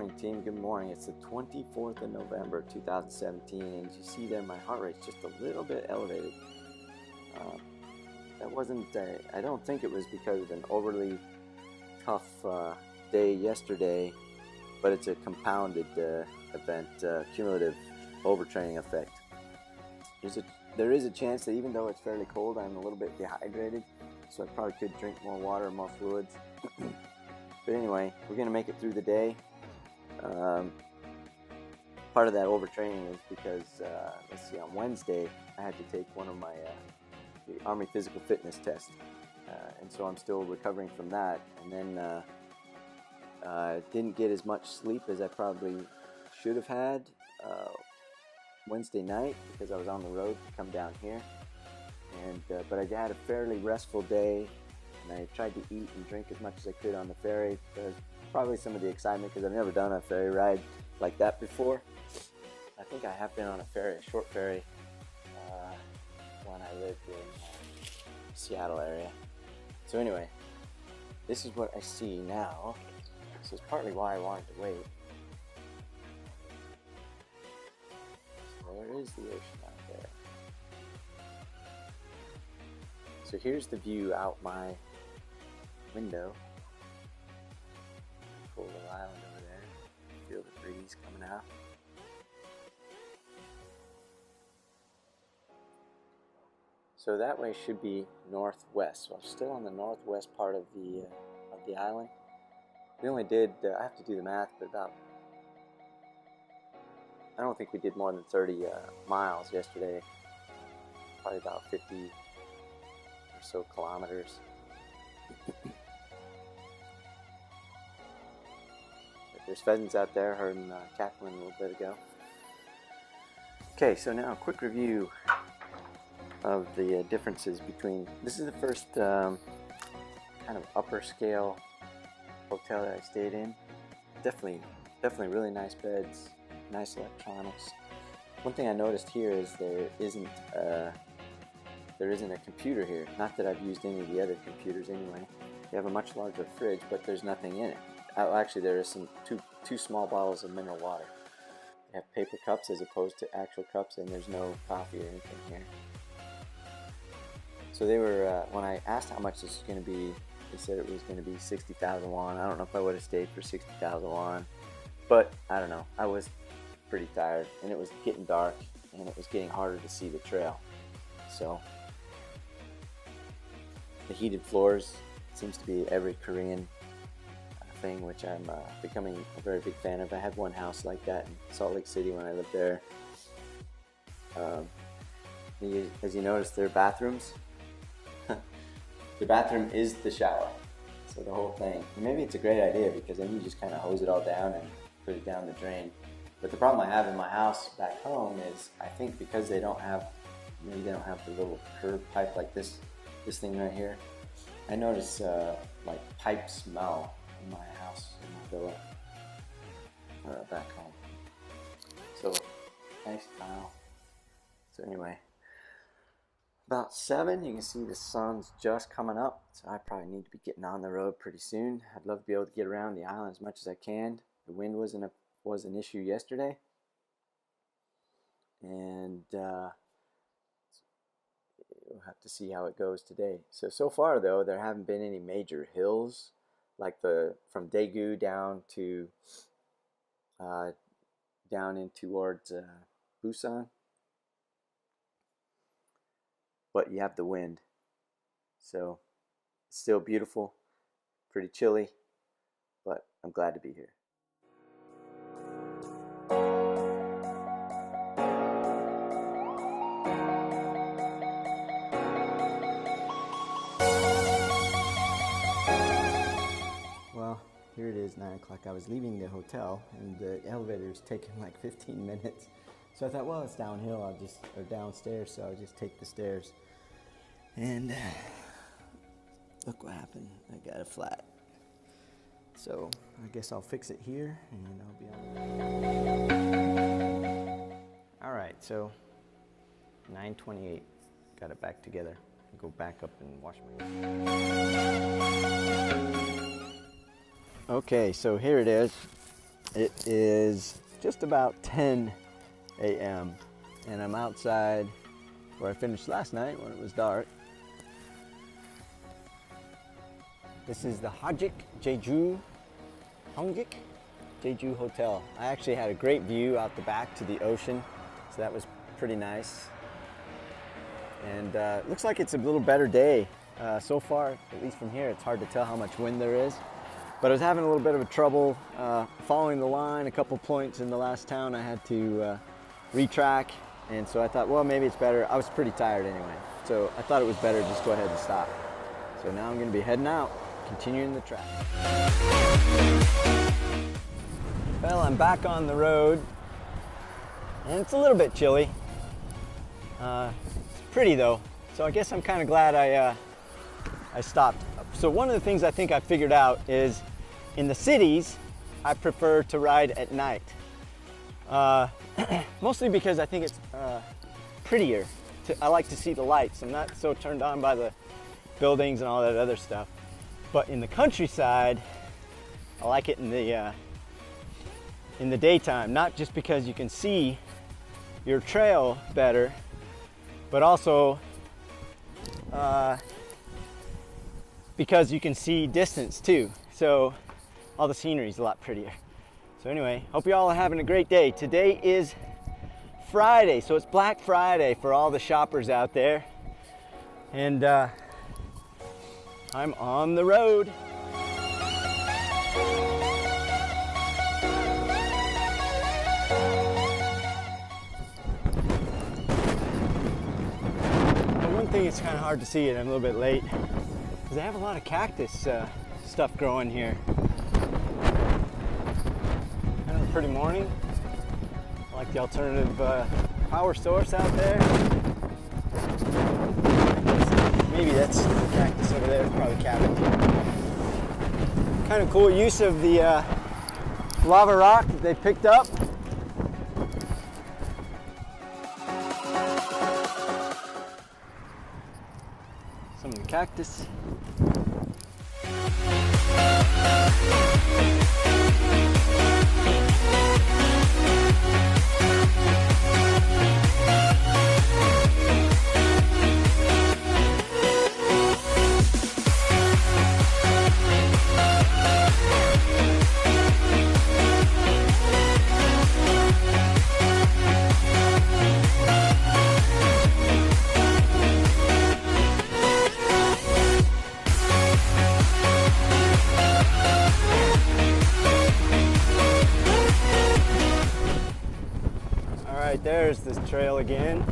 morning, team. Good morning. It's the 24th of November, 2017, and as you see there, my heart rate's just a little bit elevated. That wasn't, I don't think it was because of an overly tough day yesterday, but it's a compounded event, cumulative overtraining effect. There is a chance that even though it's fairly cold, I'm a little bit dehydrated, so I probably could drink more water, more fluids. But anyway, we're going to make it through the day. Part of that overtraining is because, let's see, on Wednesday, I had to take one of my the Army physical fitness tests. And so I'm still recovering from that. And then didn't get as much sleep as I probably should have had Wednesday night because I was on the road to come down here. And but I had a fairly restful day. And I tried to eat and drink as much as I could on the ferry. There's probably some of the excitement because I've never done a ferry ride like that before. I think I have been on a ferry, a short ferry, when I lived in Seattle area. So anyway, this is what I see now. This is partly why I wanted to wait. So there is the ocean out there. So here's the view out my window. Cool little island over there. Feel the breeze coming out. So that way should be northwest. So I'm still on the northwest part of the island. We only did, I have to do the math, but about, I don't think we did more than 30 miles yesterday. Probably about 50 or so kilometers. There's pheasants out there, heard them cackling a little bit ago. Okay, so now a quick review of the differences between, this is the first kind of upper scale hotel that I stayed in. Definitely really nice beds, nice electronics. One thing I noticed here is there isn't a computer here. Not that I've used any of the other computers anyway. They have a much larger fridge, but there's nothing in it. Actually, there is two small bottles of mineral water. They have paper cups as opposed to actual cups, and there's no coffee or anything here. So they were, when I asked how much this was going to be, they said it was going to be 60,000 won. I don't know if I would have stayed for 60,000 won, but I don't know. I was pretty tired, and it was getting dark, and it was getting harder to see the trail. So the heated floors seems to be every Korean thing, which I'm becoming a very big fan of. I had one house like that in Salt Lake City when I lived there. As you notice, their bathrooms, the bathroom is the shower, so the whole thing. And maybe it's a great idea because then you just kind of hose it all down and put it down the drain. But the problem I have in my house back home is I think because maybe they don't have the little curved pipe like this thing right here. I notice like pipe smell in my house in my villa back home. So nice tile. So anyway, about 7, you can see the sun's just coming up. So I probably need to be getting on the road pretty soon. I'd love to be able to get around the island as much as I can. The wind was an issue yesterday, and we'll have to see how it goes today. So far though, there haven't been any major hills like from Daegu down to down in towards Busan, but you have the wind, so it's still beautiful, pretty chilly, but I'm glad to be here. Well, here it is, 9 o'clock. I was leaving the hotel and the elevator is taking like 15 minutes. So I thought, well, it's downhill, or downstairs, so I'll just take the stairs. And look what happened. I got a flat. So I guess I'll fix it here and I'll be on the way. All right, so 9:28. Got it back together. I'll go back up and wash my hands. Okay, so here it is. It is just about 10 a.m. and I'm outside where I finished last night when it was dark. This is the Hongik Jeju, Hongik Jeju Hotel. I actually had a great view out the back to the ocean, so that was pretty nice. And it looks like it's a little better day so far, at least from here. It's hard to tell how much wind there is. But I was having a little bit of a trouble following the line. A couple points in the last town I had to retrack. And so I thought, well, maybe it's better. I was pretty tired anyway. So I thought it was better just go ahead and stop. So now I'm going to be heading out, continuing the track. Well, I'm back on the road. And it's a little bit chilly. It's pretty though. So I guess I'm kind of glad I stopped. So one of the things I think I figured out is in the cities, I prefer to ride at night. Mostly because I think it's prettier. I like to see the lights. I'm not so turned on by the buildings and all that other stuff. But in the countryside, I like it in the daytime. Not just because you can see your trail better, but also because you can see distance too. So all the scenery is a lot prettier. So anyway, hope you all are having a great day. Today is Friday, so it's Black Friday for all the shoppers out there. And I'm on the road. One thing it's kind of hard to see, and I'm a little bit late, is they have a lot of cactus stuff growing here. Kind of a pretty morning. I like the alternative power source out there. Maybe that's the cactus over there, probably cabbage. Kind of cool use of the lava rock that they picked up. Some of the cactus. Right, there's this trail again.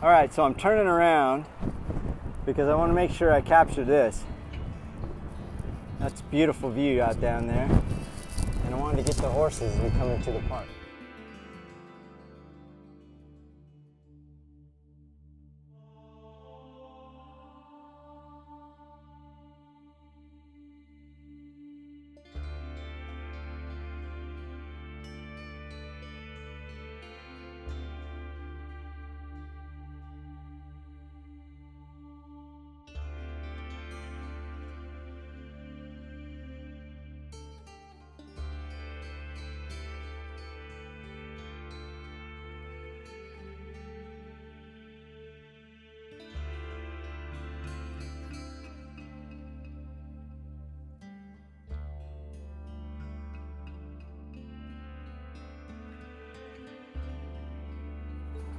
All right, so I'm turning around because I want to make sure I capture this. That's a beautiful view out down there. And I wanted to get the horses as we come into the park.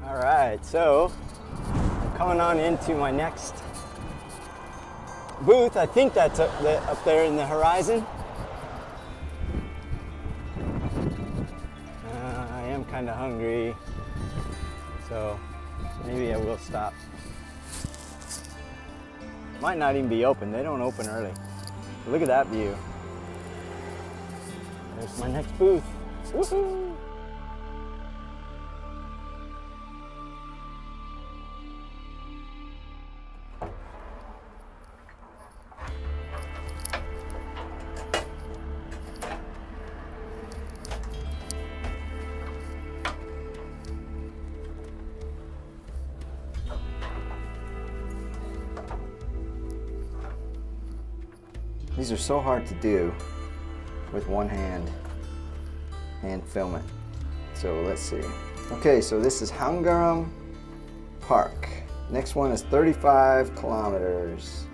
All right, so I'm coming on into my next booth. I think that's up there in the horizon. I am kind of hungry, so maybe I will stop. Might not even be open. They don't open early. Look at that view. There's my next booth. Woohoo! These are so hard to do with one hand film it. So let's see. Okay, so this is Hongik Park. Next one is 35 kilometers.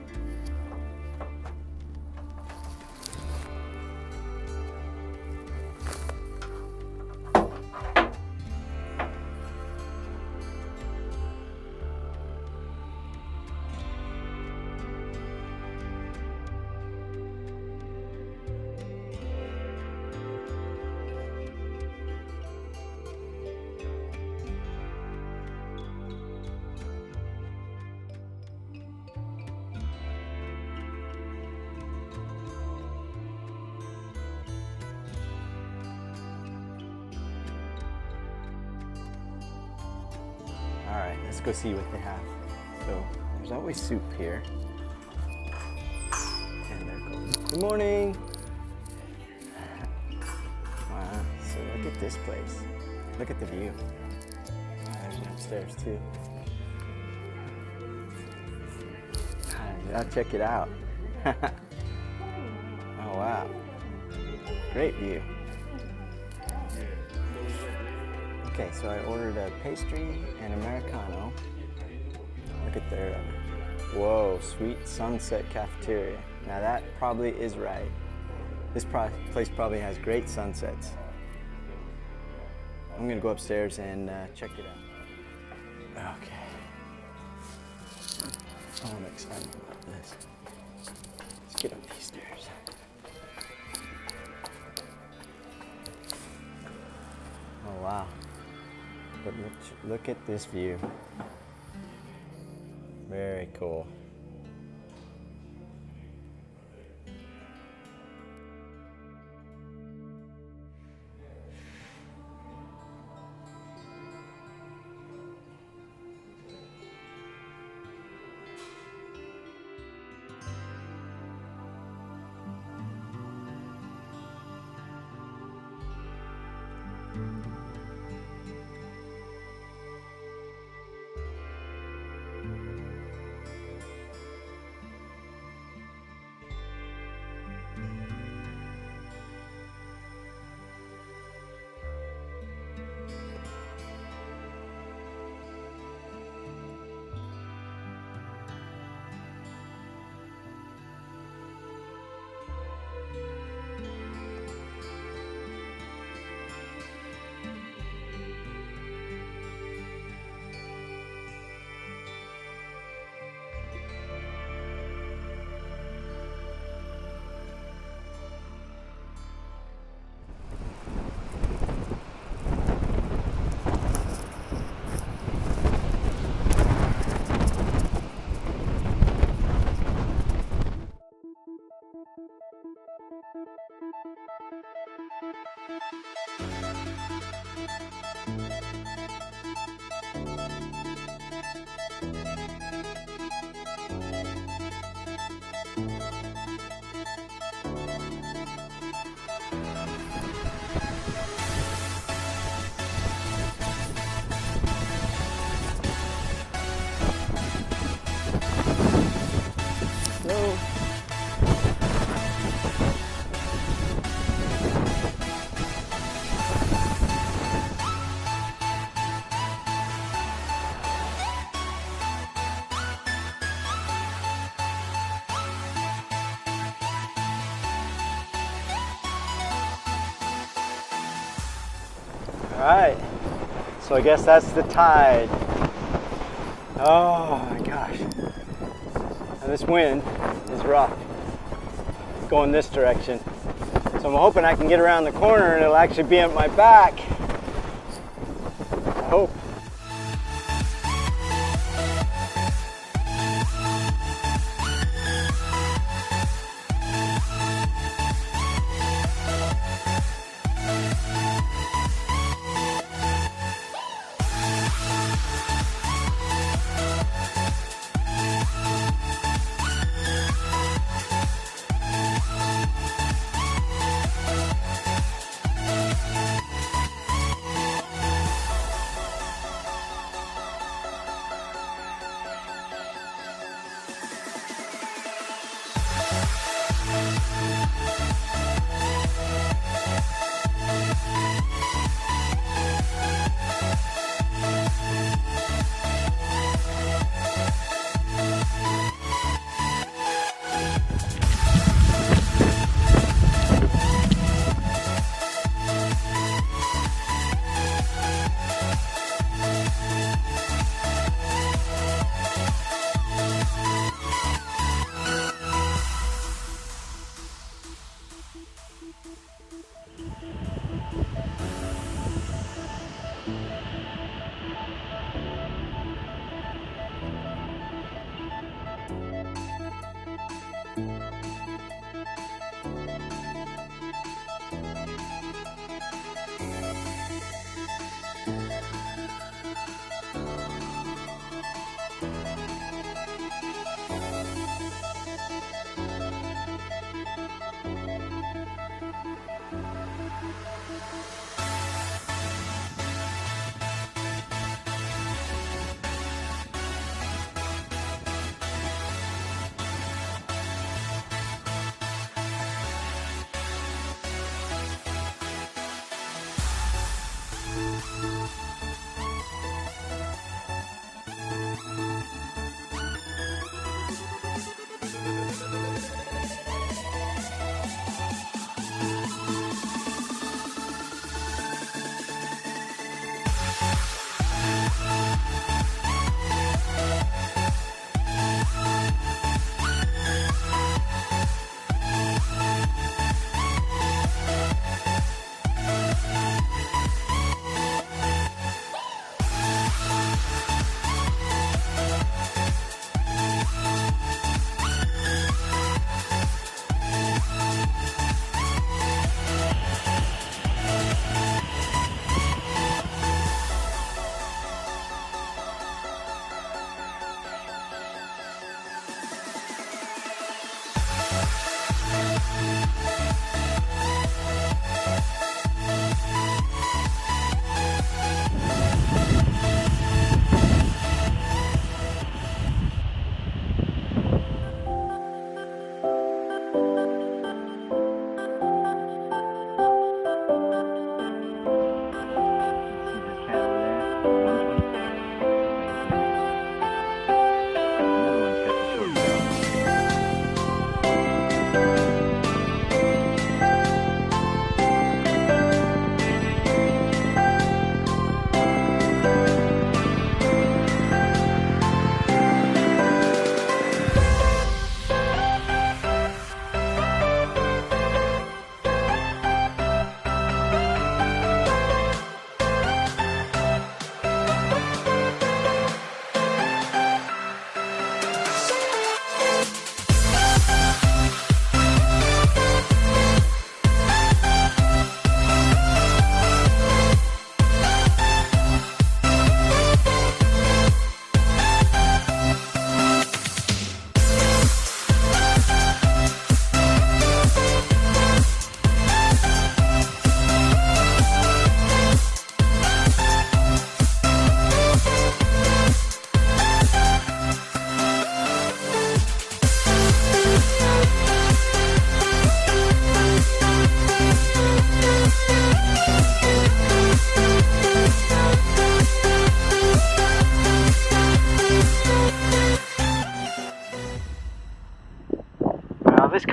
All right, let's go see what they have. So there's always soup here. And there goes. Good morning. Wow, so look at this place. Look at the view. Wow, there's an upstairs too. I'll check it out. Oh wow, great view. Okay, so I ordered a pastry and Americano. Look at their, whoa, Sweet Sunset Cafeteria. Now that probably is right. This place probably has great sunsets. I'm gonna go upstairs and check it out. Okay. Oh, I'm excited about this. Let's get up these stairs. Oh wow. But look at this view. Very cool. All right, so I guess that's the tide. Oh my gosh. Now this wind is rough, going this direction. So I'm hoping I can get around the corner and it'll actually be at my back. I hope.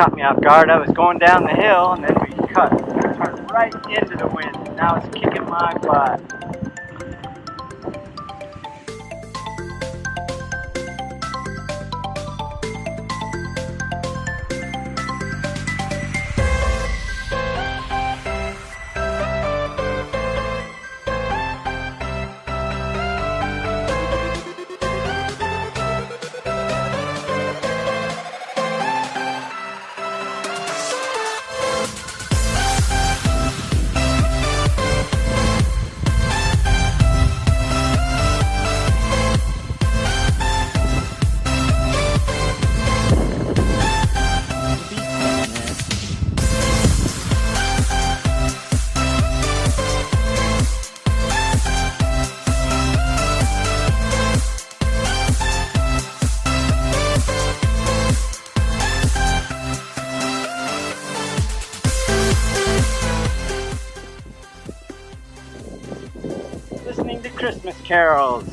caught me off guard. I was going down the hill and then we turned right into the wind. Now it's kicking my butt. Listening to Christmas carols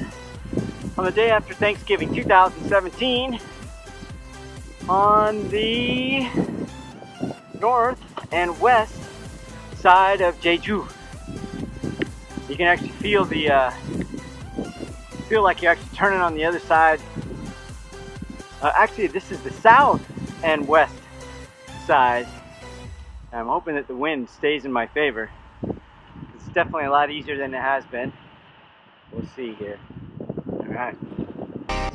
on the day after Thanksgiving 2017 on the north and west side of Jeju. You can actually feel feel like you're actually turning on the other side. Actually, this is the south and west side. I'm hoping that the wind stays in my favor. It's definitely a lot easier than it has been. We'll see here. Alright.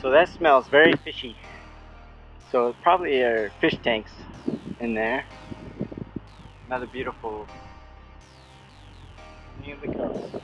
So that smells very fishy. So it probably are fish tanks in there. Another beautiful view of the coast.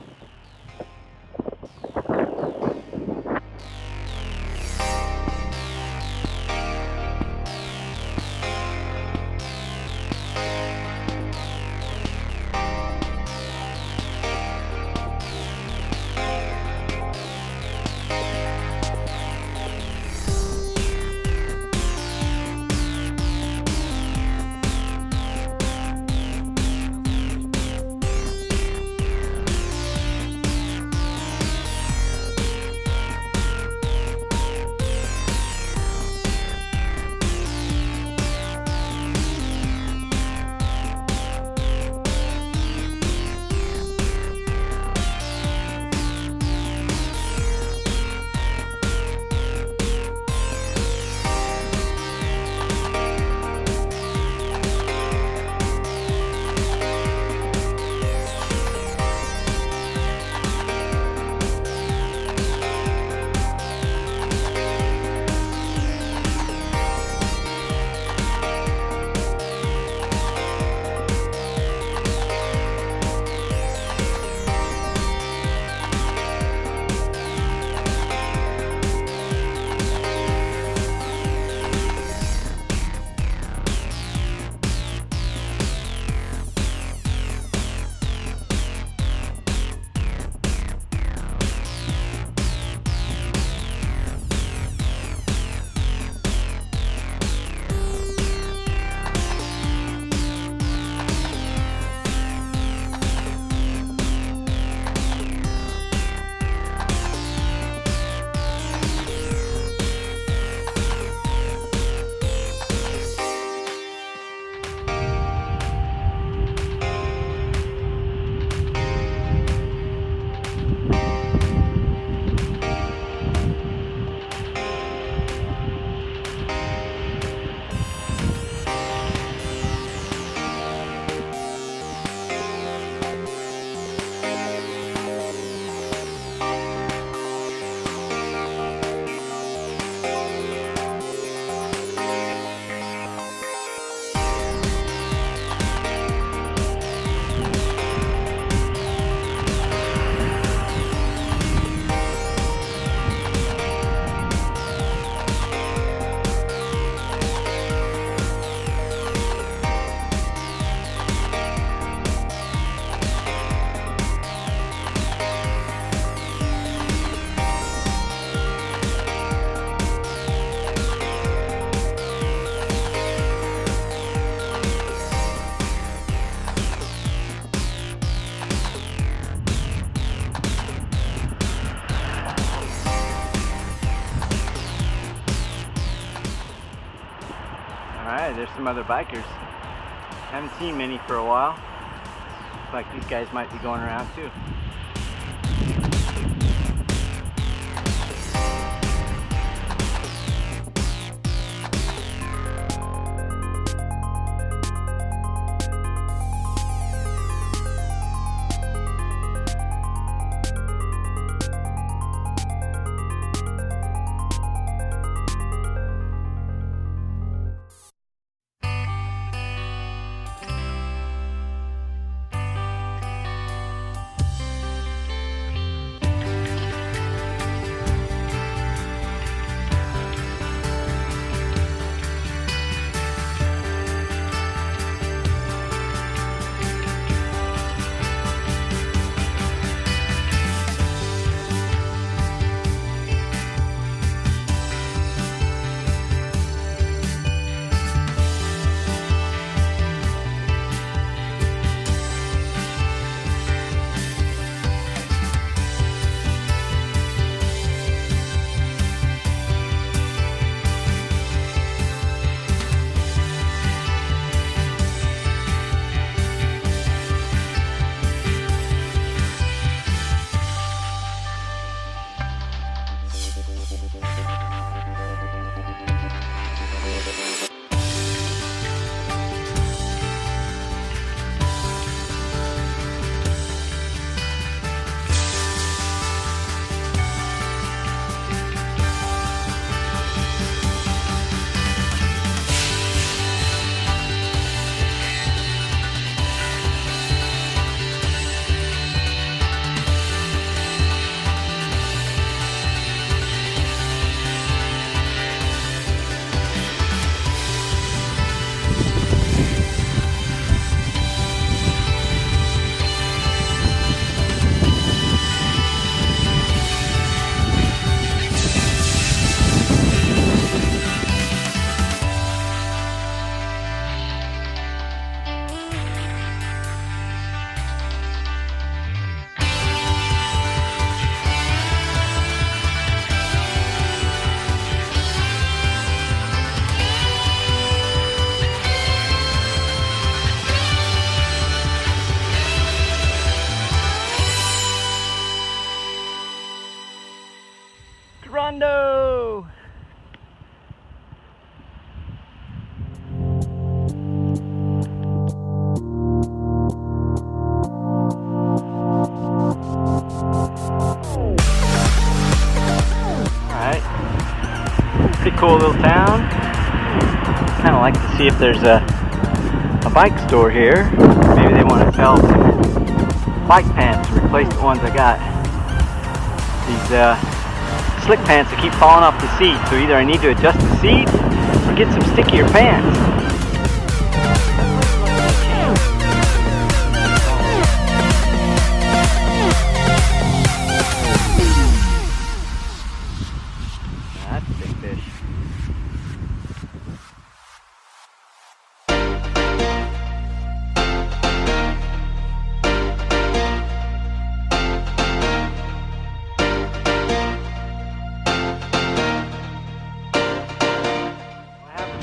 there's some other bikers. Haven't seen many for a while. Looks like these guys might be going around too. Rondo! Alright. Pretty cool little town. Kind of like to see if there's a bike store here. Maybe they want to sell some bike pants to replace the ones I got. These slick pants that keep falling off the seat, so either I need to adjust the seat or get some stickier pants. That's a big fish.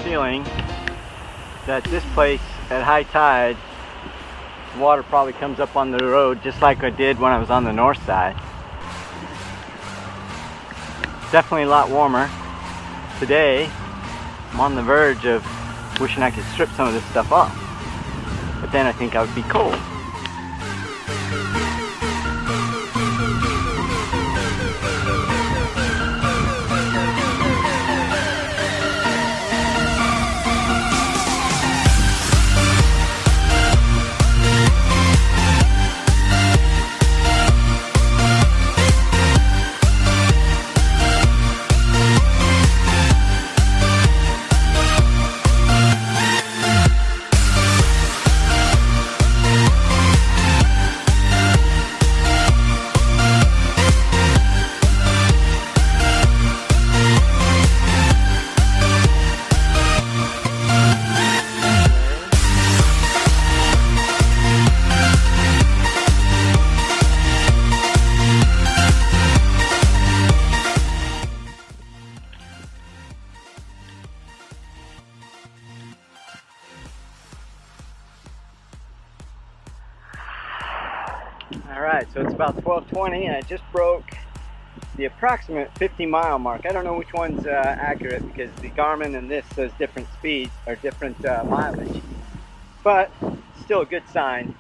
Feeling that this place at high tide, the water probably comes up on the road just like I did when I was on the north side. Definitely a lot warmer. Today I'm on the verge of wishing I could strip some of this stuff off, but then I think I would be cold. Alright, so it's about 12:20 and I just broke the approximate 50-mile mark. I don't know which one's accurate because the Garmin and this says different speeds or different mileage, but still a good sign.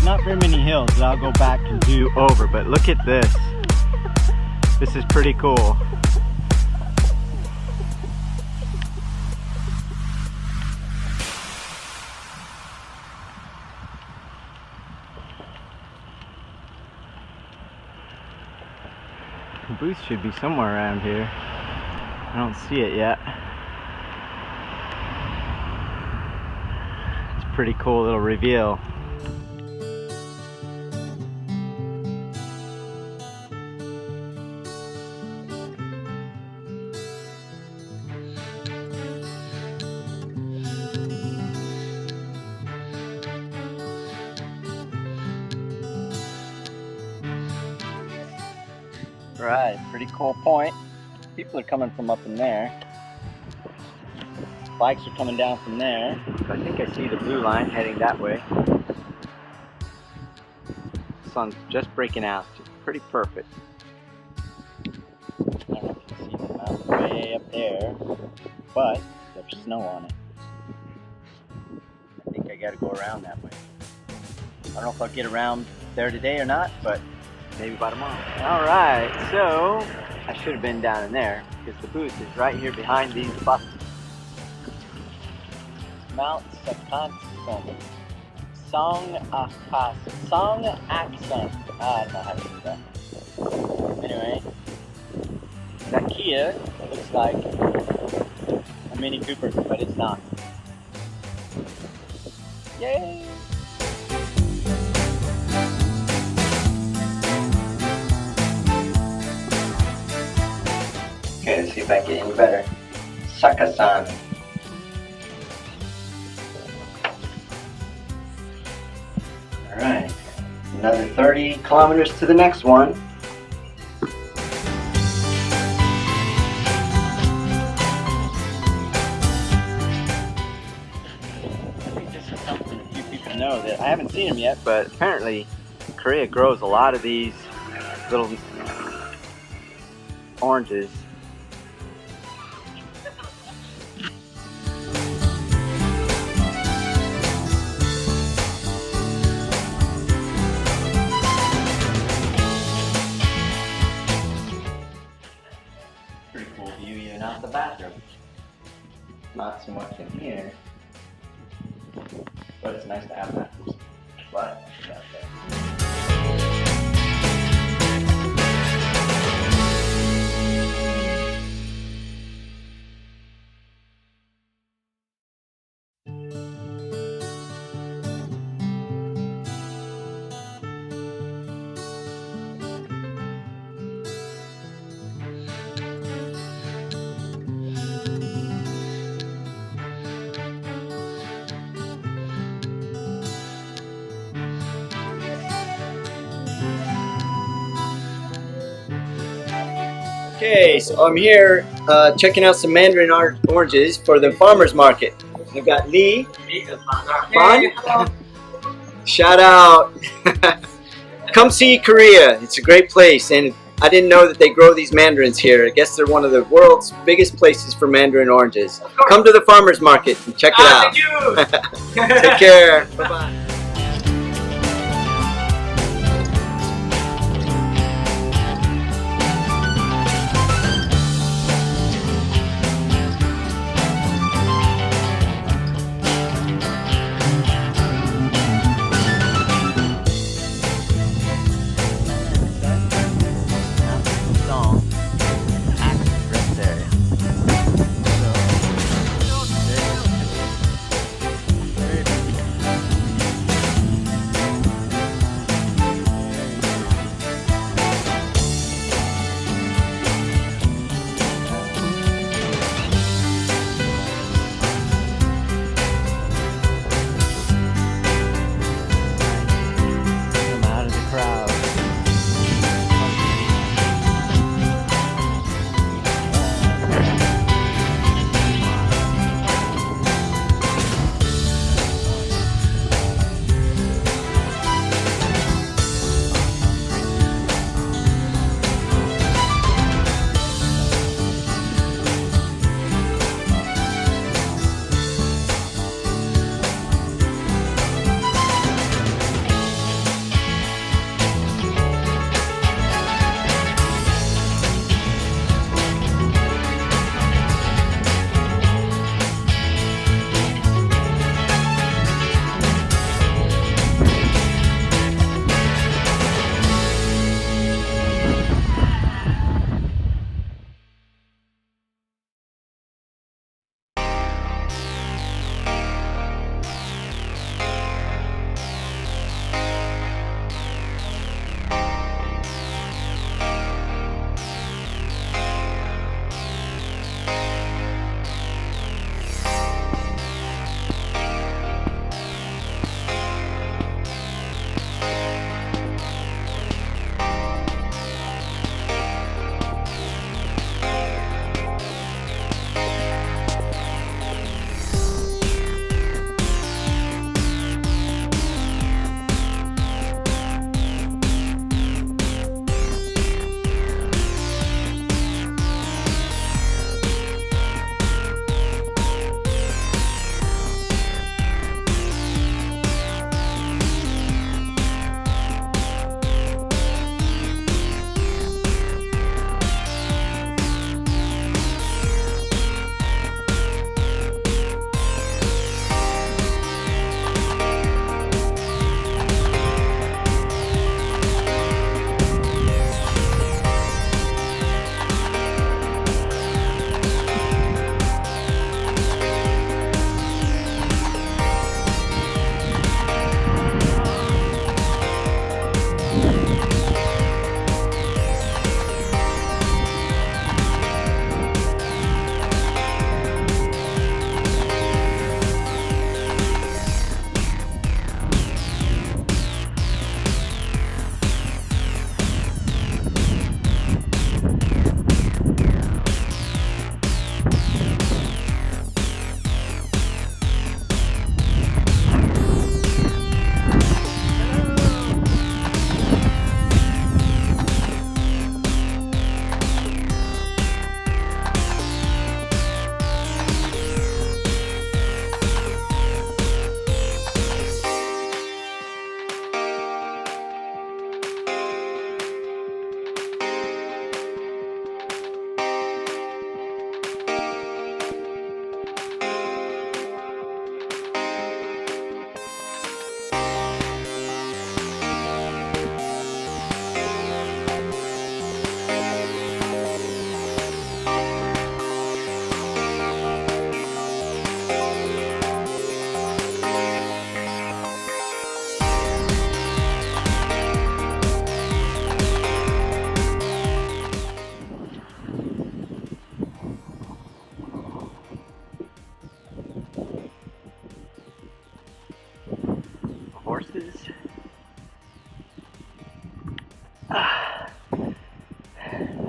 Not very many hills that I'll go back and do over, but look at this. This is pretty cool. The booth should be somewhere around here. I don't see it yet. It's a pretty cool little reveal. Right, pretty cool point. People are coming from up in there. Bikes are coming down from there. I think I see the blue line heading that way. The sun's just breaking out. It's pretty perfect. I don't know if you can see the mountain way up there, but there's snow on it. I think I gotta go around that way. I don't know if I'll get around there today or not, but maybe by tomorrow. Alright, so I should have been down in there because the booth is right here behind these buses. Mount Soesokkak. Soesokkak. I don't know how to do that. Anyway, that Kia looks like a Mini Cooper, but it's not. Yay! Okay, let's see if I can get any better. Sakasan. Alright, another 30 kilometers to the next one. I think this is something a few people know that I haven't seen them yet, but apparently Korea grows a lot of these little oranges. Pretty cool view even out the bathroom. Not so much in here, but it's nice to have that. But out there. Okay, so I'm here checking out some mandarin oranges for the farmer's market. I've got Lee. Fun. Shout out. Come see Korea. It's a great place, and I didn't know that they grow these mandarins here. I guess they're one of the world's biggest places for mandarin oranges. Come to the farmer's market and check it out. Take care. Bye-bye.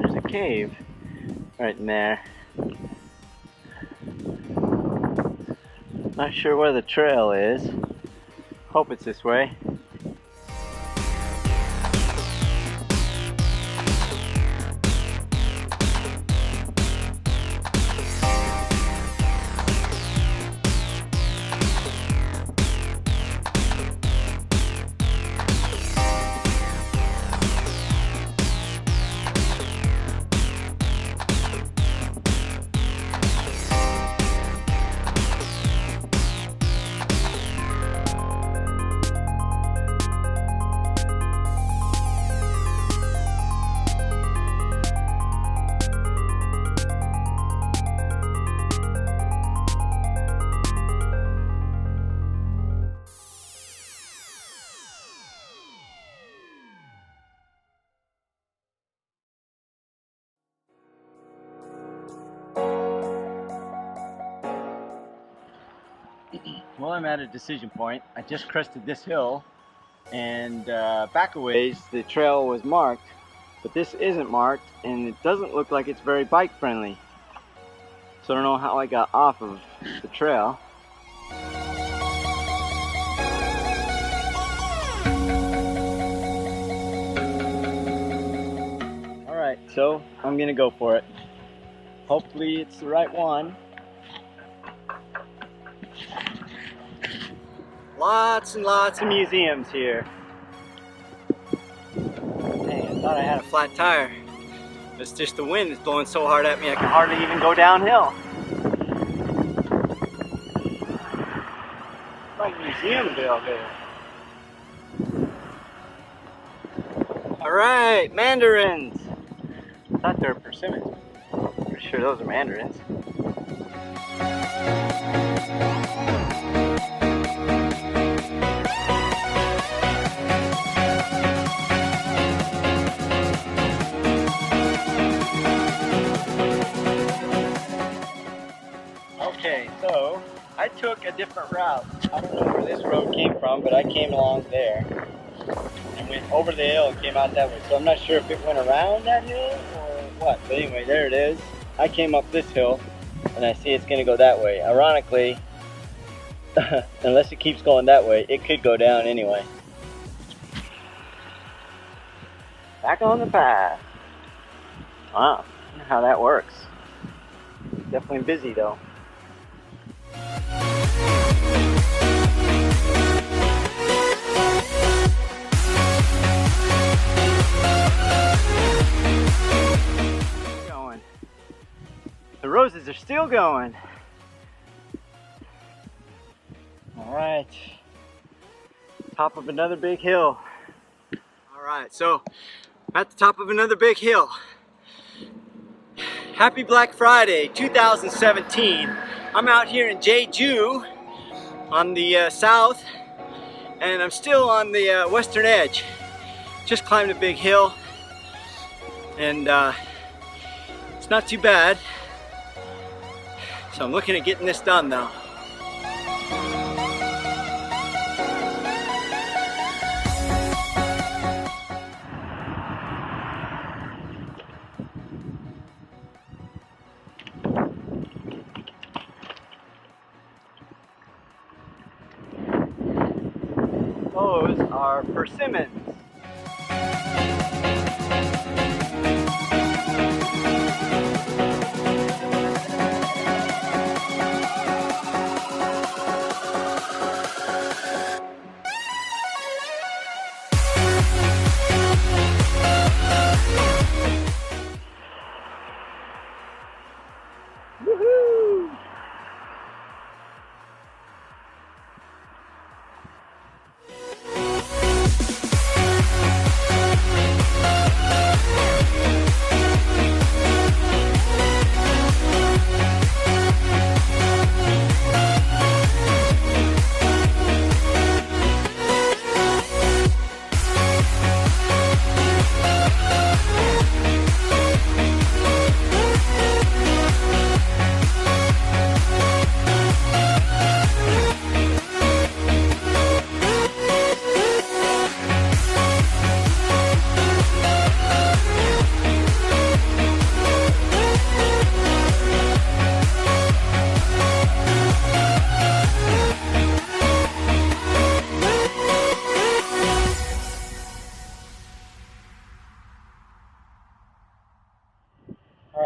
There's a cave right in there. Not sure where the trail is. Hope it's this way. Well, I'm at a decision point. I just crested this hill, and back a ways the trail was marked, but this isn't marked, and it doesn't look like it's very bike friendly. So I don't know how I got off of the trail. Alright, so I'm gonna go for it. Hopefully it's the right one. Lots and lots of museums here. Dang, I thought I had a flat tire. It's just the wind is blowing so hard at me I can hardly even go downhill. It's like Museumville here. Alright, mandarins. I thought they were persimmons. Pretty sure those are mandarins. Okay, so I took a different route. I don't know where this road came from, but I came along there and went over the hill and came out that way. So I'm not sure if it went around that hill or what. But anyway, there it is. I came up this hill and I see it's going to go that way. Ironically, unless it keeps going that way, it could go down anyway. Back on the path. Wow, I wonder how that works. Definitely busy though. Going. The roses are still going. All right, top of another big hill. All right, so at the top of another big hill. Happy Black Friday 2017. I'm out here in Jeju on the south, and I'm still on the western edge. Just climbed a big hill, and it's not too bad. So I'm looking at getting this done though. Those are persimmons. Woohoo!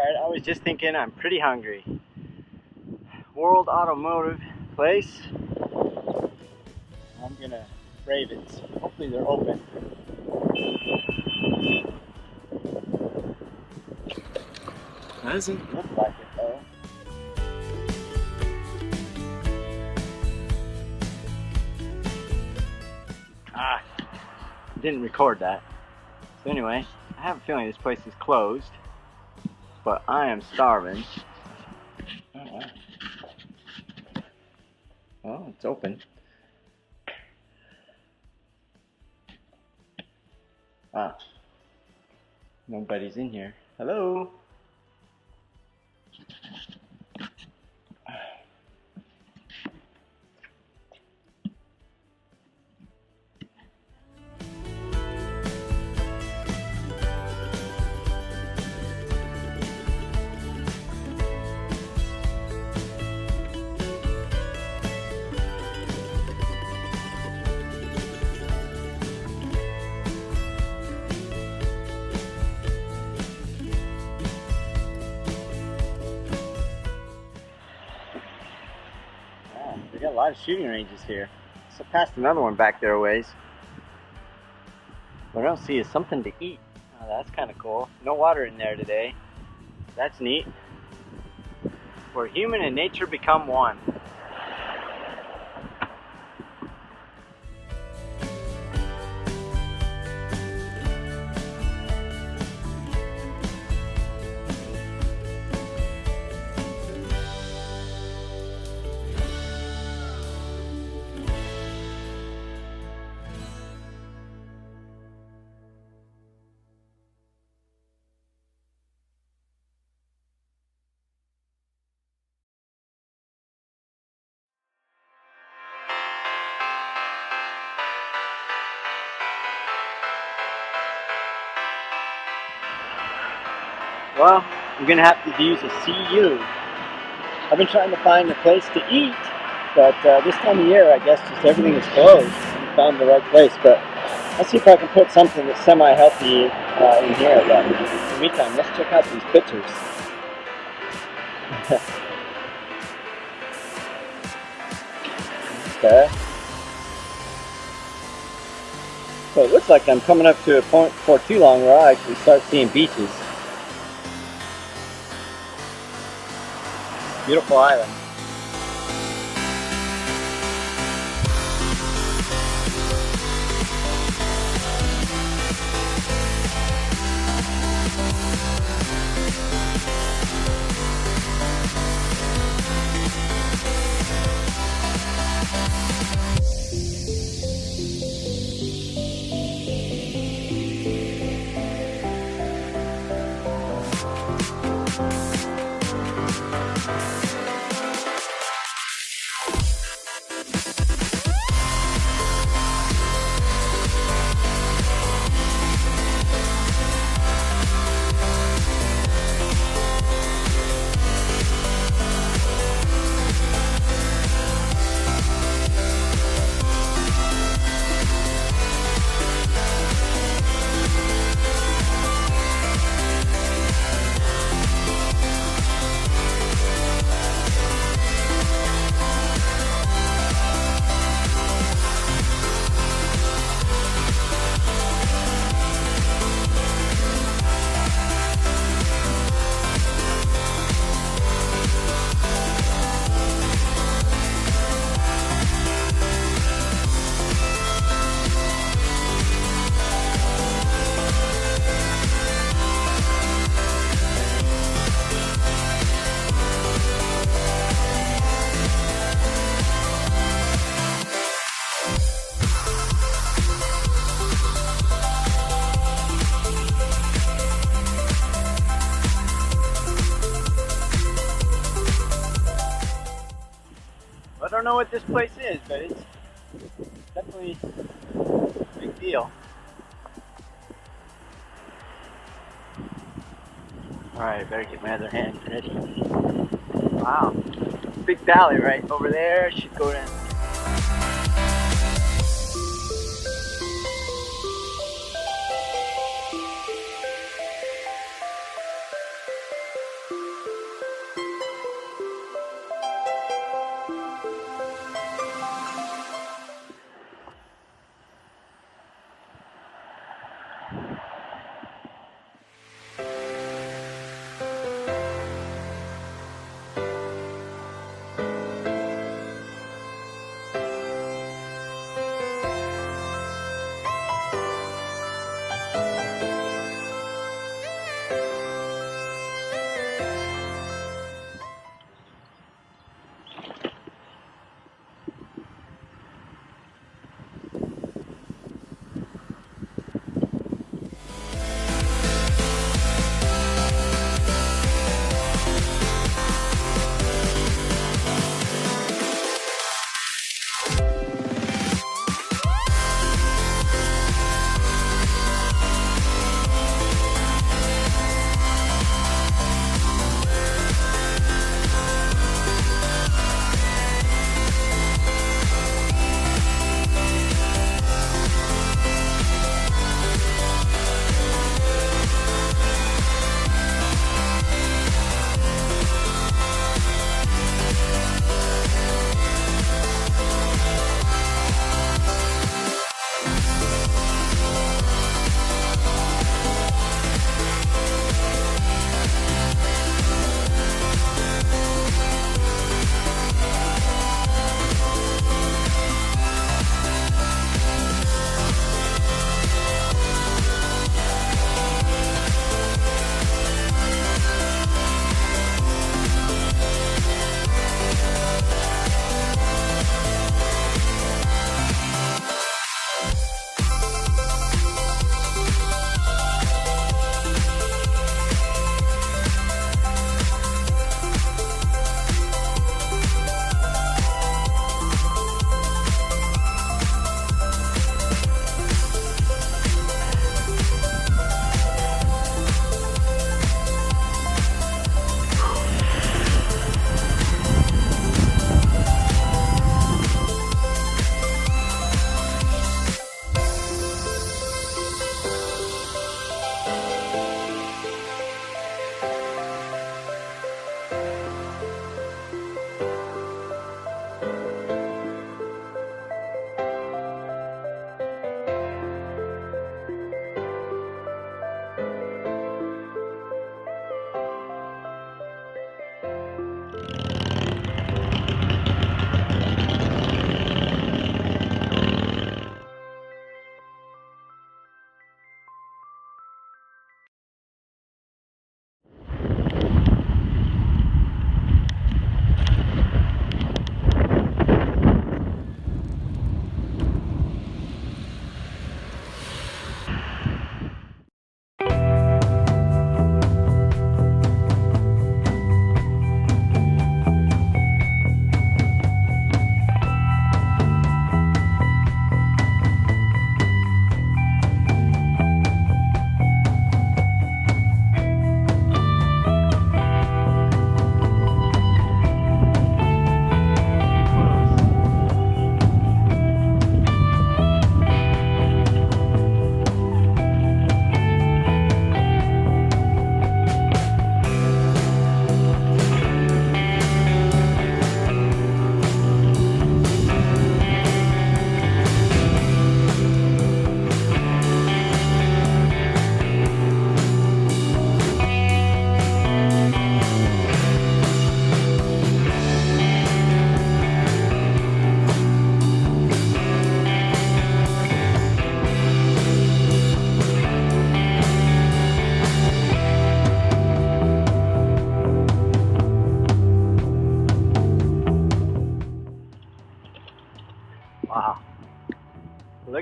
Alright, I was just thinking I'm pretty hungry. World Automotive Place. I'm gonna brave it. Hopefully they're open. Doesn't look like it though. Didn't record that. So anyway, I have a feeling this place is closed, but I am starving. Oh wow. Well, it's open. Ah. Nobody's in here. Hello? They got a lot of shooting ranges here. So past another one back there a ways. What I don't see is something to eat. Oh, that's kind of cool. No water in there today. That's neat. Where human and nature become one. Well, I'm gonna have to use a CU. I've been trying to find a place to eat, but this time of year, I guess just everything is closed. I found the right place, but I'll see if I can put something that's semi-healthy in here. But in the meantime, let's check out these pictures. Okay. So it looks like I'm coming up to a point before too long where I actually start seeing beaches. Beautiful island. I don't know what this place is, but it's definitely a big deal. Alright, better get my other hand ready. Wow, big valley right over there. Should go down.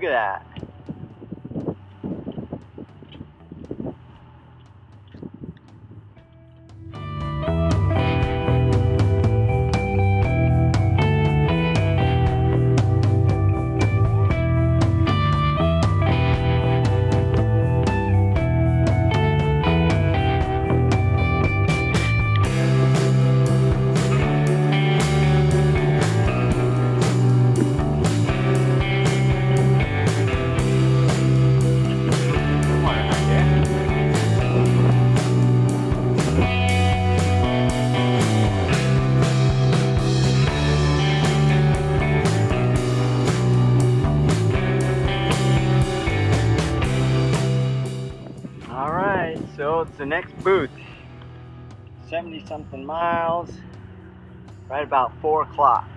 at that. So it's the next booth, 70 something miles, right about 4 o'clock.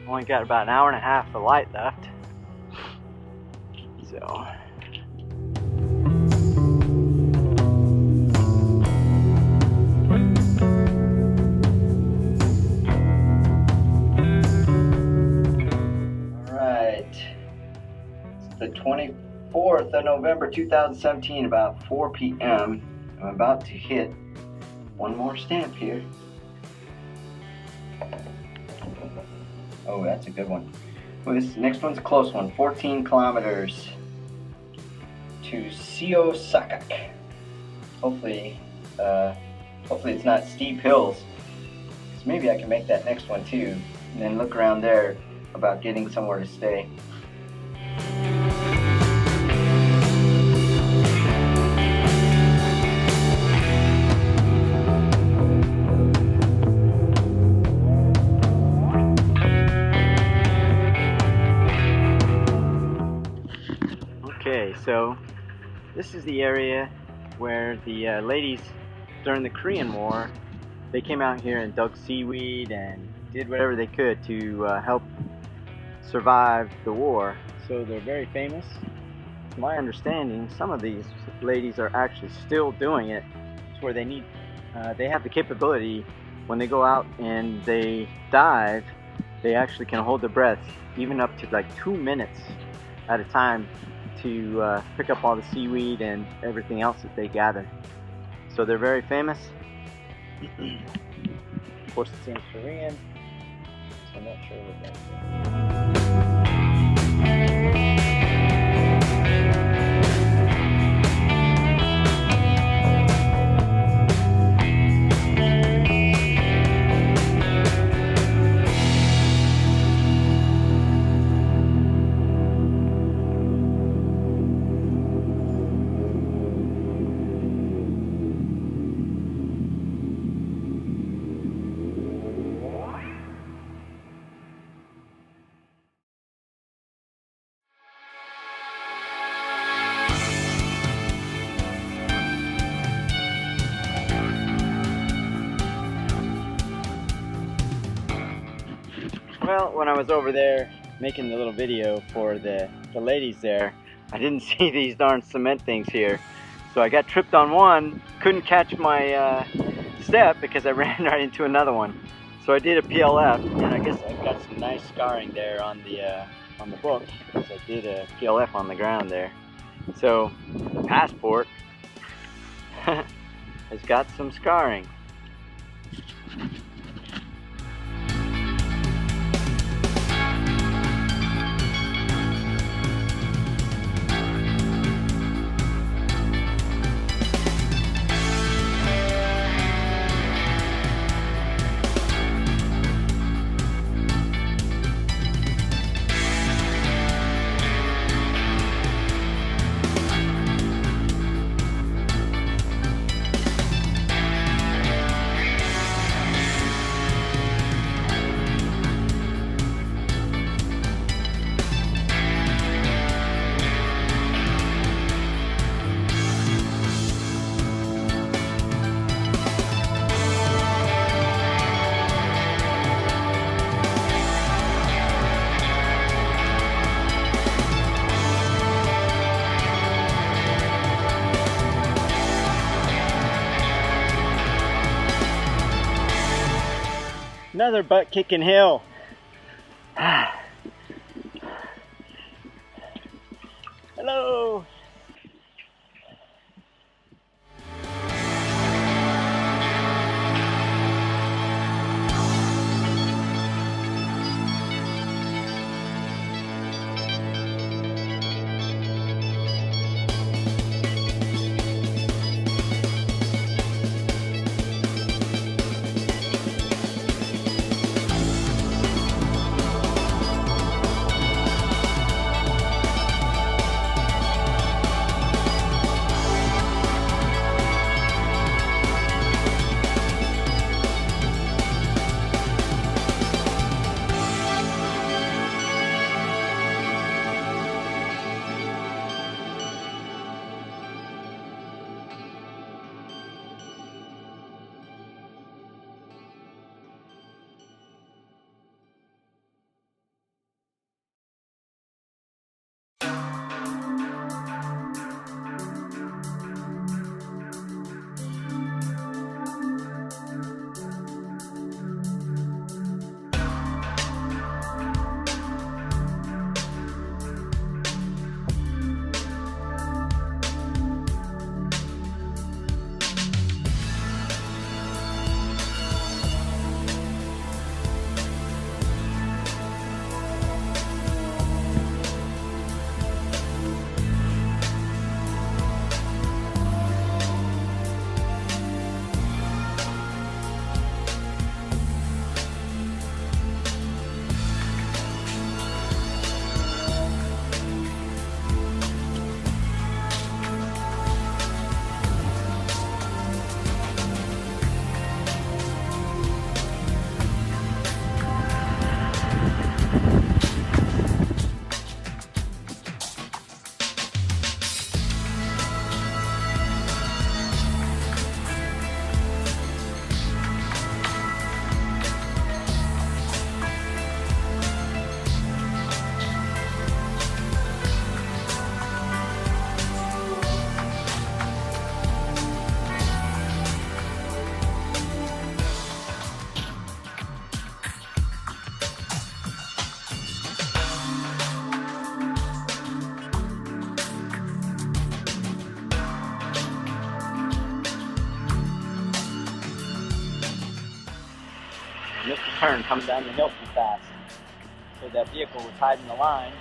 Only got about an hour and a half of light left. So. Alright, it's the 24th of November 2017, about 4 p.m. I'm about to hit one more stamp here. Oh, that's a good one. Well, this next one's a close one. 14 kilometers to Soesokkak. Hopefully it's not steep hills, because maybe I can make that next one too, and then look around there about getting somewhere to stay. Okay, so this is the area where the ladies during the Korean War, they came out here and dug seaweed and did whatever they could to help survive the war. So they're very famous. To my understanding, some of these ladies are actually still doing it. It's where they have the capability when they go out and they dive, they actually can hold their breath even up to like 2 minutes at a time to pick up all the seaweed and everything else that they gather. So they're very famous. Of course it's in Korean, so I'm not sure what that is. Well, when I was over there making the little video for the ladies there, I didn't see these darn cement things here. So I got tripped on one, couldn't catch my step because I ran right into another one. So I did a PLF, and I guess I've got some nice scarring there on the book, because I did a PLF on the ground there. So the passport has got some scarring. Another butt-kicking hill. Hello. Missed the turn coming down the hill too fast. So that vehicle was hiding the line.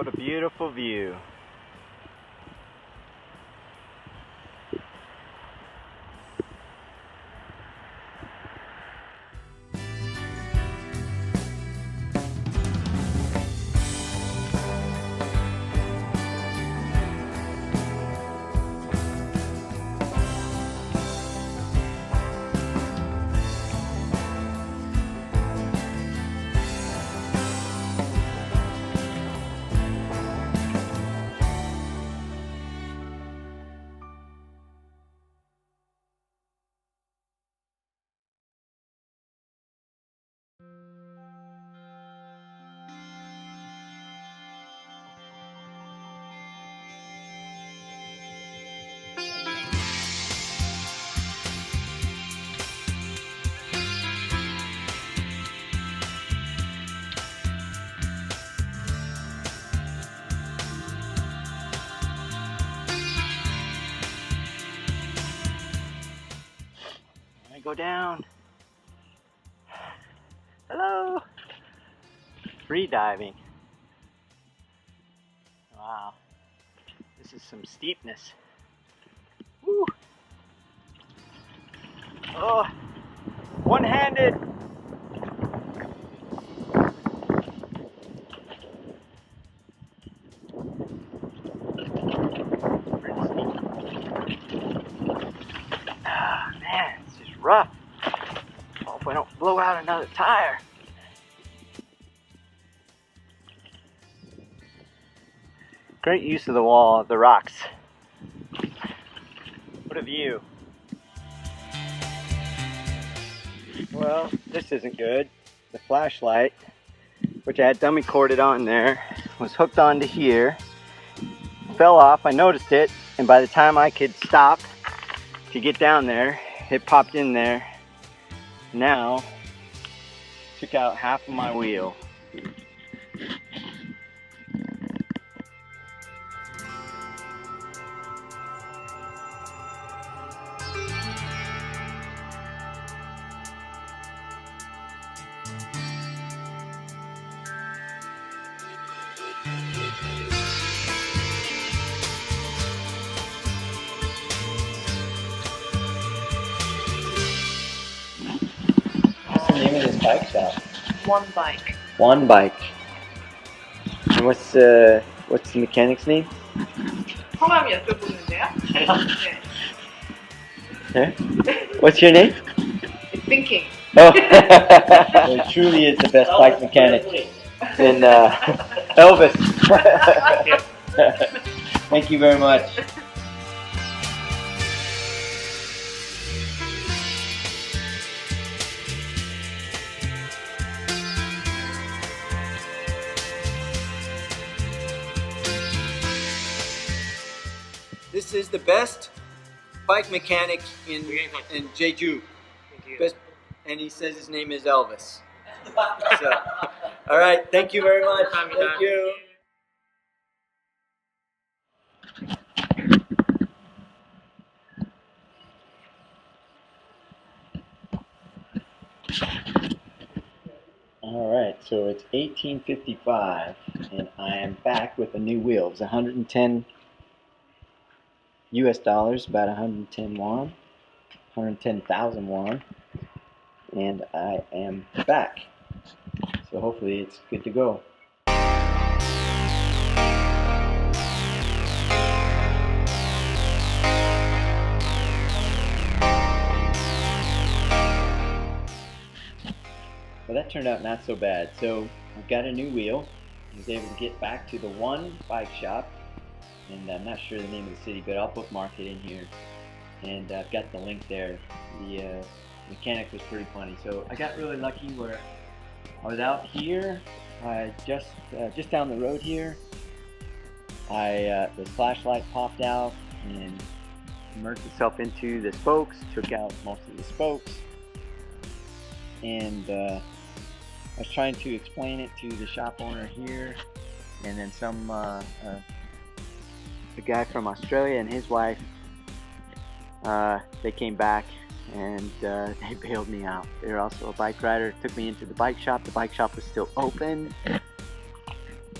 What a beautiful view. Go down. Hello. Free diving. Wow. This is some steepness. Woo. Oh, one-handed. Ah, man, it's just rough. Hope I don't blow out another tire. Great use of the wall, the rocks. What a view. Well, this isn't good. The flashlight, which I had dummy corded on there, was hooked onto here. Fell off, I noticed it, and by the time I could stop to get down there, it popped in there. Now, took out half of my wheel. What's the name of this bike shop? One bike. One Bike. And what's the mechanic's name? 성함 여쭤보는데요? 네. Yeah? What's your name? Thinking. Oh, well, it truly is the best bike mechanic in Elvis. Thank you very much. This is the best bike mechanic in Jeju. Best, and he says his name is Elvis. So, all right, thank you very much. Thank you. All right, so it's 18:55, and I am back with a new wheel. It's 110 US dollars, about 110 won, 110,000 won, and I am back. So hopefully it's good to go. Well, that turned out not so bad. So I've got a new wheel. I was able to get back to the One Bike Shop, and I'm not sure the name of the city, but I'll bookmark it in here. And I've got the link there. The mechanic was pretty funny. So I got really lucky where I was out here, just down the road here. The flashlight popped out and immersed itself into the spokes, took out most of the spokes, and I was trying to explain it to the shop owner here, and then the guy from Australia and his wife, they came back and they bailed me out. They're also a bike rider. Took me into the bike shop. The bike shop was still open,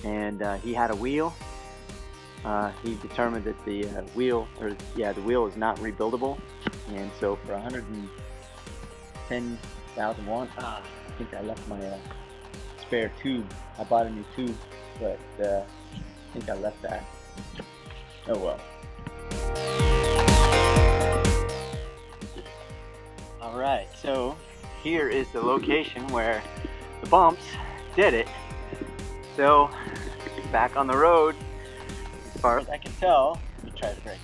and he had a wheel. He determined that the wheel is not rebuildable, and so for 110,000 won, I think I left my spare tube. I bought a new tube, but I think I left that. Oh well. Alright, so here is the location where the bumps did it. So, back on the road, as far as I can tell. Let me try the brake.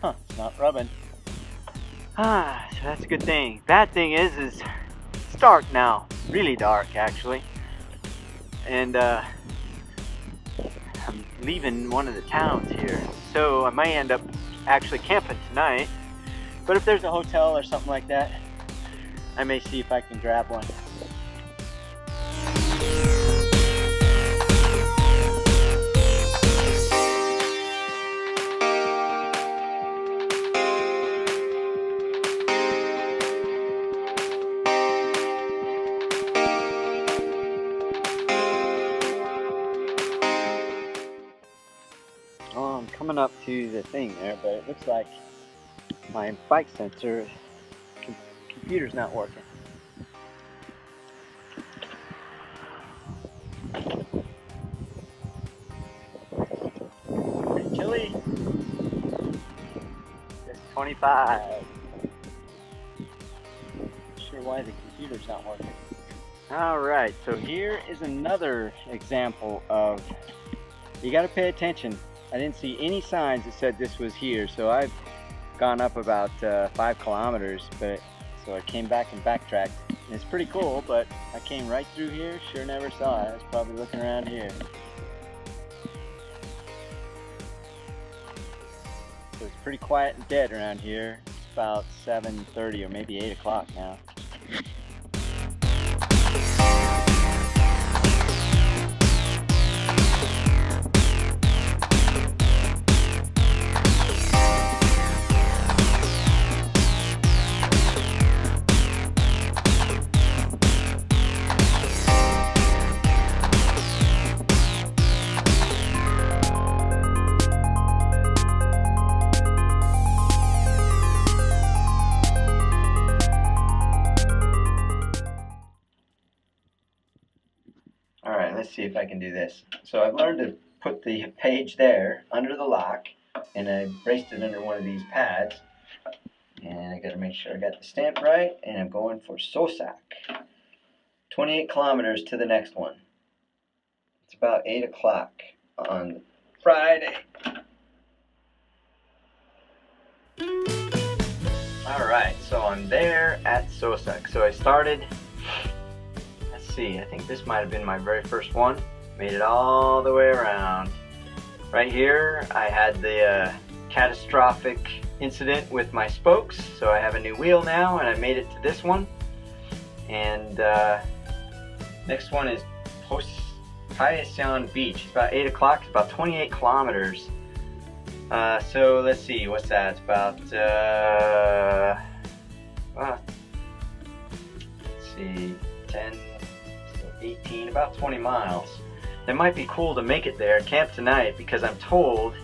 Huh, it's not rubbing. So that's a good thing. Bad thing is it's dark now. Really dark, actually. And I'm leaving one of the towns here, so I might end up actually camping tonight. But if there's a hotel or something like that, I may see if I can grab one. Well, I'm coming up to the thing there, but it looks like my bike sensor computer's not working. Pretty chilly. Just 25. Not sure why the computer's not working. Alright, so here is another example of, you gotta pay attention. I didn't see any signs that said this was here, so I've gone up about 5 kilometers, but so I came back and backtracked. And it's pretty cool, but I came right through here, sure never saw it. I was probably looking around here. So it's pretty quiet and dead around here. It's about 7:30 or maybe 8 o'clock now. Alright, let's see if I can do this. So I've learned to put the page there under the lock, and I braced it under one of these pads. And I gotta make sure I got the stamp right, and I'm going for Soesokkak. 28 kilometers to the next one. It's about 8 o'clock on Friday. Alright, so I'm there at Soesokkak. So I started, let's see, I think this might have been my very first one. Made it all the way around. Right here, I had the catastrophic incident with my spokes, so I have a new wheel now, and I made it to this one. And next one is Hongik Beach. It's about 8 o'clock. It's about 28 kilometers. So let's see, what's that? It's about let's see, 10, 18, about 20 miles. It might be cool to make it there, camp tonight, because I'm told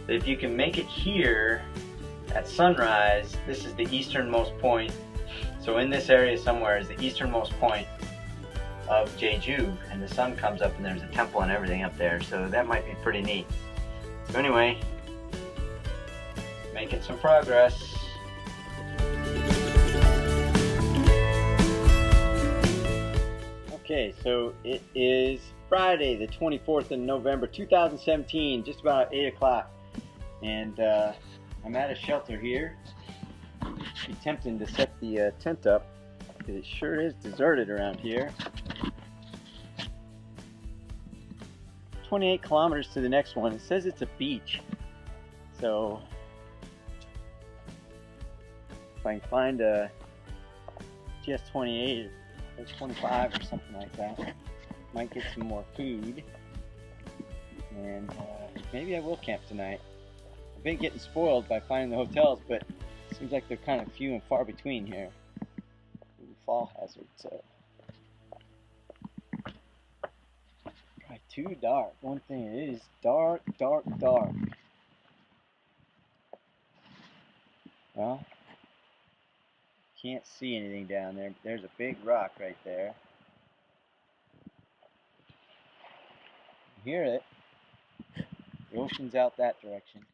that if you can make it here at sunrise, this is the easternmost point. So in this area somewhere is the easternmost point of Jeju, and the sun comes up and there's a temple and everything up there, so that might be pretty neat. So anyway, making some progress. Okay, so it is Friday the 24th of November 2017, just about 8 o'clock, and I'm at a shelter here. It'd be tempting to set the tent up, because it sure is deserted around here. 28 kilometers to the next one. It says it's a beach, so if I can find a GS28 or 25 or something like that, might get some more food, and maybe I will camp tonight. I've been getting spoiled by finding the hotels, but it seems like they're kind of few and far between here. Ooh, fall hazard, so. too dark. One thing, it is dark, dark, dark. Well, can't see anything down there. There's a big rock right there. You hear it. The ocean's out that direction.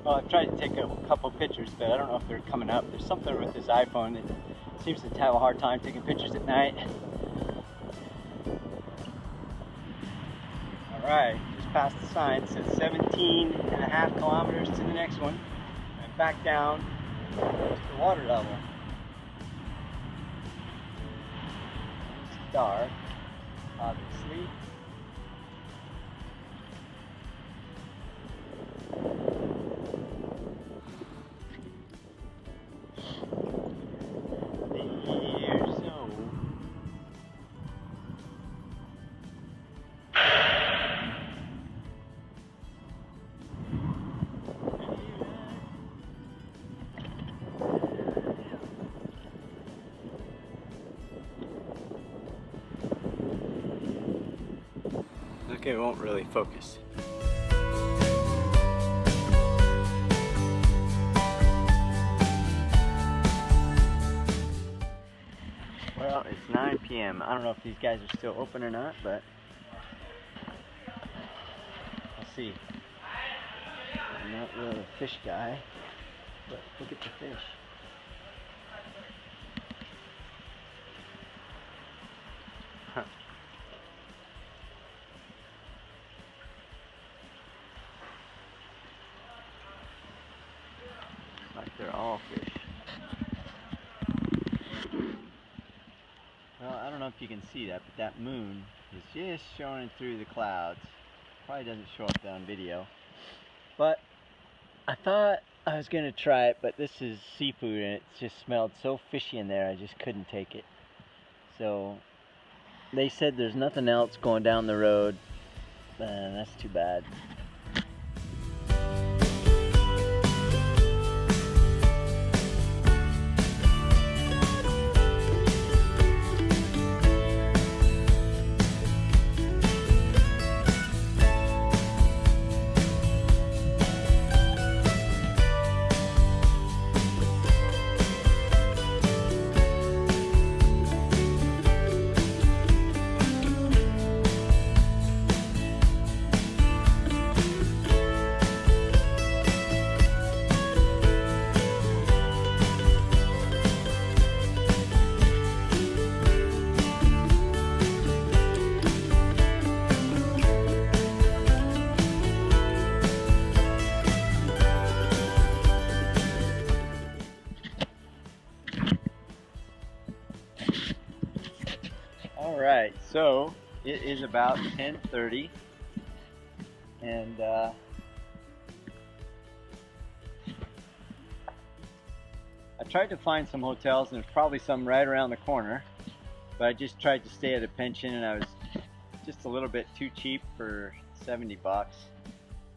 Well, I've tried to take a couple pictures, but I don't know if they're coming up. There's something with this iPhone that seems to have a hard time taking pictures at night. Alright, just past the sign. It says 17.5 kilometers to the next one. And back down to the water level. It's dark, obviously. Okay, it won't really focus. Well, it's 9 p.m. I don't know if these guys are still open or not, but I'll see. I'm not really a fish guy, but look at the fish. Huh. Like they're all fish. Well, I don't know if you can see that, but that moon is just showing through the clouds. Probably doesn't show up on video. But I thought I was going to try it, but this is seafood and it just smelled so fishy in there I just couldn't take it. So they said there's nothing else going down the road, and that's too bad. Alright, so it is about 10:30 and I tried to find some hotels and there's probably some right around the corner, but I just tried to stay at a pension and I was just a little bit too cheap for 70 bucks.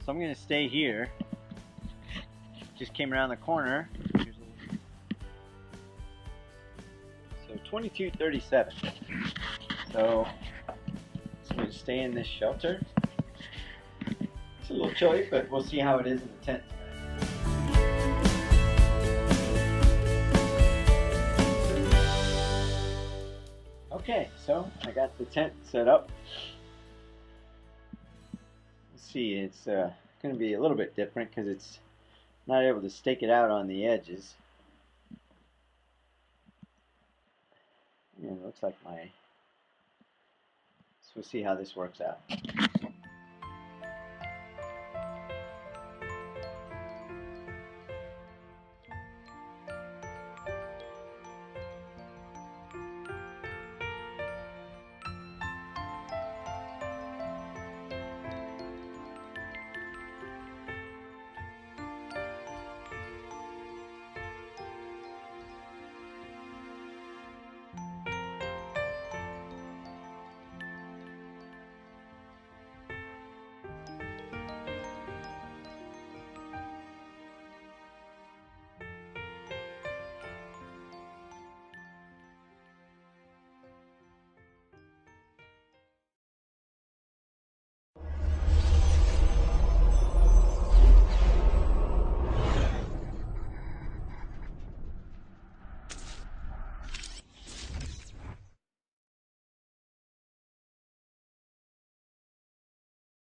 So I'm going to stay here. Just came around the corner. So $22.37. So I'm going to stay in this shelter. It's a little chilly, but we'll see how it is in the tent. Okay, so I got the tent set up. Let's see, it's going to be a little bit different because it's not able to stake it out on the edges. And it looks like my... So we'll see how this works out.